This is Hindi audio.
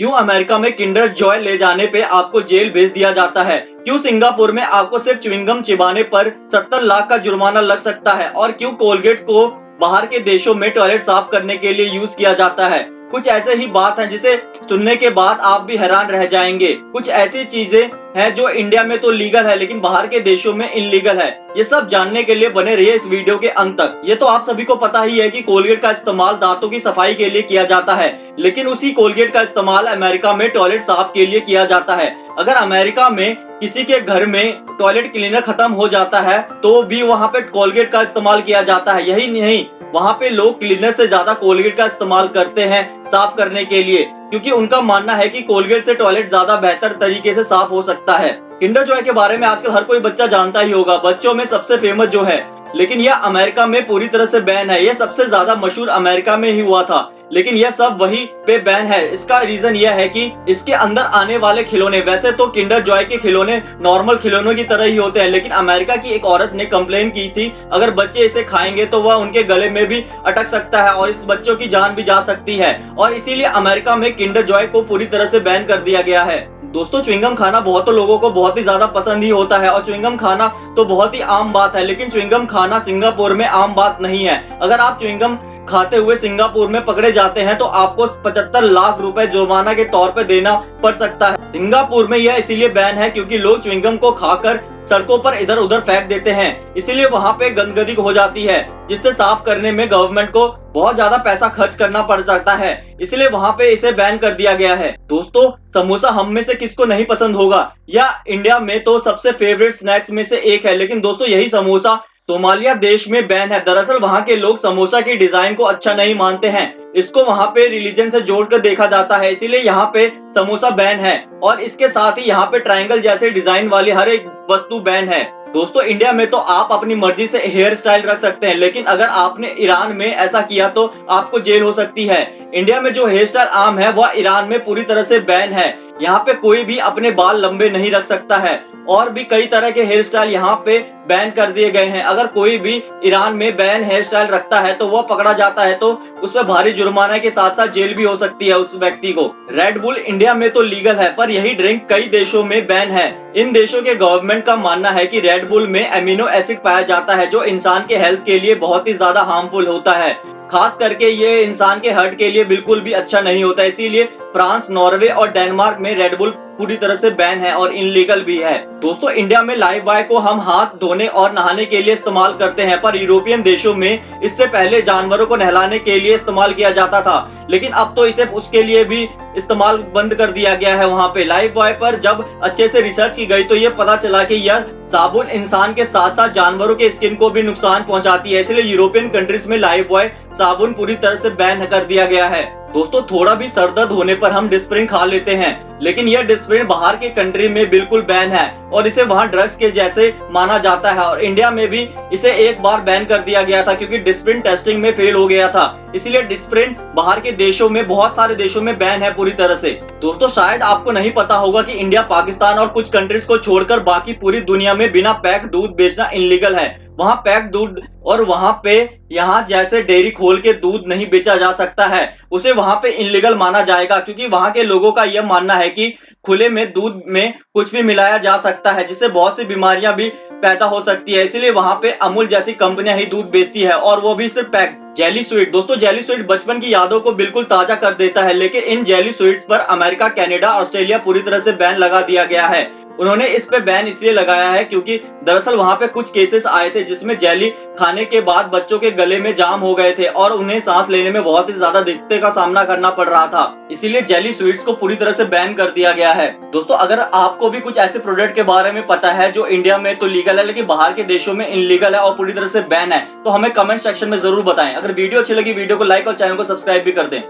क्यों अमेरिका में किंडर जॉय ले जाने पे आपको जेल भेज दिया जाता है? क्यों सिंगापुर में आपको सिर्फ च्युइंगम चिबाने पर 70 लाख का जुर्माना लग सकता है? और क्यों कोलगेट को बाहर के देशों में टॉयलेट साफ करने के लिए यूज किया जाता है? कुछ ऐसे ही बात है जिसे सुनने के बाद आप भी हैरान रह जाएंगे। कुछ ऐसी चीजें हैं जो इंडिया में तो लीगल है लेकिन बाहर के देशों में इनलीगल है। ये सब जानने के लिए बने रहिए इस वीडियो के अंत तक। ये तो आप सभी को पता ही है कि कोलगेट का इस्तेमाल दांतों की सफाई के लिए किया जाता है, लेकिन उसी कोलगेट का इस्तेमाल अमेरिका में टॉयलेट साफ के लिए किया जाता है। अगर अमेरिका में किसी के घर में टॉयलेट क्लीनर खत्म हो जाता है तो भी वहां पे कोलगेट का इस्तेमाल किया जाता है। यही नहीं, वहां पे लोग क्लीनर से ज्यादा कोलगेट का इस्तेमाल करते हैं साफ करने के लिए, क्योंकि उनका मानना है कि कोलगेट से टॉयलेट ज्यादा बेहतर तरीके से साफ हो सकता है। किंडर जॉय के बारे में आजकल हर कोई बच्चा जानता ही होगा, बच्चों में सबसे फेमस जो है, लेकिन यह अमेरिका में पूरी तरह से बैन है। यह सबसे ज्यादा मशहूर अमेरिका में ही हुआ था, लेकिन यह सब वहीं पे बैन है। इसका रीजन यह है कि इसके अंदर आने वाले खिलौने, वैसे तो किंडर जॉय के खिलौने नॉर्मल खिलौनों की तरह ही होते हैं, लेकिन अमेरिका की एक औरत ने कंप्लेन की थी अगर बच्चे इसे खाएंगे तो वह उनके गले में भी अटक सकता है और इस बच्चों की जान भी जा सकती है, और इसीलिए अमेरिका में किंडर जॉय को पूरी तरह से बैन कर दिया गया है। दोस्तों, च्युइंगम खाना बहुत लोगों को बहुत ही ज्यादा पसंद ही होता है और च्युइंगम खाना तो बहुत ही आम बात है, लेकिन च्युइंगम खाना सिंगापुर में आम बात नहीं है। अगर आप च्युइंगम खाते हुए सिंगापुर में पकड़े जाते हैं तो आपको 75 लाख रुपए जुर्माना के तौर पर देना पड़ सकता है। सिंगापुर में यह इसीलिए बैन है क्योंकि लोग च्युइंगम को खाकर सड़कों पर इधर उधर फेंक देते हैं, इसीलिए वहां पे गंदगी हो जाती है, जिससे साफ करने में गवर्नमेंट को बहुत ज्यादा पैसा खर्च करना पड़ सकता है, इसलिए वहां पे इसे बैन कर दिया गया है। दोस्तों, समोसा हम में से किसको नहीं पसंद होगा, या इंडिया में तो सबसे फेवरेट स्नैक्स में से एक है, लेकिन दोस्तों यही समोसा सोमालिया देश में बैन है। दरअसल वहां के लोग समोसा की डिजाइन को अच्छा नहीं मानते हैं, इसको वहां पे रिलीजन से जोड़कर देखा जाता है, इसीलिए यहाँ पे समोसा बैन है, और इसके साथ ही यहाँ पे ट्रायंगल जैसे डिजाइन वाली हर एक वस्तु बैन है। दोस्तों, इंडिया में तो आप अपनी मर्जी से हेयर स्टाइल रख सकते हैं, लेकिन अगर आपने ईरान में ऐसा किया तो आपको जेल हो सकती है। इंडिया में जो हेयर स्टाइल आम है वह ईरान में पूरी तरह से बैन है। यहाँ पे कोई भी अपने बाल लंबे नहीं रख सकता है, और भी कई तरह के हेयर स्टाइल यहाँ पे बैन कर दिए गए हैं। अगर कोई भी ईरान में बैन हेयर स्टाइल रखता है तो वह पकड़ा जाता है तो उस पर भारी जुर्माना के साथ साथ जेल भी हो सकती है उस व्यक्ति को। रेड बुल इंडिया में तो लीगल है, पर यही ड्रिंक कई देशों में बैन है। इन देशों के गवर्नमेंट का मानना है कि रेड बुल में एमिनो एसिड पाया जाता है जो इंसान के हेल्थ के लिए बहुत ही ज्यादा हार्मफुल होता है, खास करके ये इंसान के हार्ट के लिए बिल्कुल भी अच्छा नहीं होता। इसीलिए फ्रांस, नॉर्वे और डेनमार्क में रेड बुल पूरी तरह से बैन है और इनलीगल भी है। दोस्तों, इंडिया में लाइफ बॉय को हम हाथ धोने और नहाने के लिए इस्तेमाल करते हैं, पर यूरोपियन देशों में इससे पहले जानवरों को नहलाने के लिए इस्तेमाल किया जाता था, लेकिन अब तो इसे उसके लिए भी इस्तेमाल बंद कर दिया गया है। वहां पे लाइफ बॉय पर जब अच्छे से रिसर्च की गई तो ये पता चला कि यह साबुन इंसान के साथ साथ जानवरों के स्किन को भी नुकसान पहुंचाती है, इसलिए यूरोपियन कंट्रीज में लाइफ बॉय साबुन पूरी तरह से बैन कर दिया गया है। दोस्तों, थोड़ा भी सर दर्द होने पर हम डिस्प्रिन खा लेते हैं, लेकिन यह डिस्प्रिन बाहर के कंट्री में बिल्कुल बैन है और इसे वहां ड्रग्स के जैसे माना जाता है, और इंडिया में भी इसे एक बार बैन कर दिया गया था क्योंकि डिस्प्रिन टेस्टिंग में फेल हो गया था। इसलिए डिस्प्रिन बाहर के देशों में, बहुत सारे देशों में बैन है पूरी तरह से। दोस्तों, शायद आपको नहीं पता होगा कि इंडिया, पाकिस्तान और कुछ कंट्रीज को छोड़कर बाकी पूरी दुनिया में बिना पैक दूध बेचना इनलीगल है। वहां पैक दूध और वहां पे यहाँ जैसे डेयरी खोल के दूध नहीं बेचा जा सकता है, उसे वहां पे इनलीगल माना जाएगा, क्योंकि वहां के लोगों का यह मानना है कि खुले में दूध में कुछ भी मिलाया जा सकता है जिससे बहुत सी बीमारियां भी पैदा हो सकती है। इसलिए वहां पे अमूल जैसी कंपनियां ही दूध बेचती है, और वो भी सिर्फ पैक। जेली स्वीट, दोस्तों जेली स्वीट बचपन की यादों को बिल्कुल ताजा कर देता है, लेकिन इन जेली स्वीट्स पर अमेरिका, कनाडा, ऑस्ट्रेलिया पूरी तरह से बैन लगा दिया गया है। उन्होंने इस पे बैन इसलिए लगाया है क्योंकि दरअसल वहां पे कुछ केसेस आए थे जिसमें जेली खाने के बाद बच्चों के गले में जाम हो गए थे और उन्हें सांस लेने में बहुत ही ज्यादा दिक्कत का सामना करना पड़ रहा था, इसीलिए जेली स्वीट्स को पूरी तरह से बैन कर दिया गया है। दोस्तों, अगर आपको भी कुछ ऐसे प्रोडक्ट के बारे में पता है जो इंडिया में तो लीगल है लेकिन बाहर के देशों में इनलीगल है और पूरी तरह से बैन है, तो हमें कमेंट सेक्शन में जरूर बताएं। अगर वीडियो अच्छी लगी, वीडियो को लाइक और चैनल को सब्सक्राइब भी कर दें।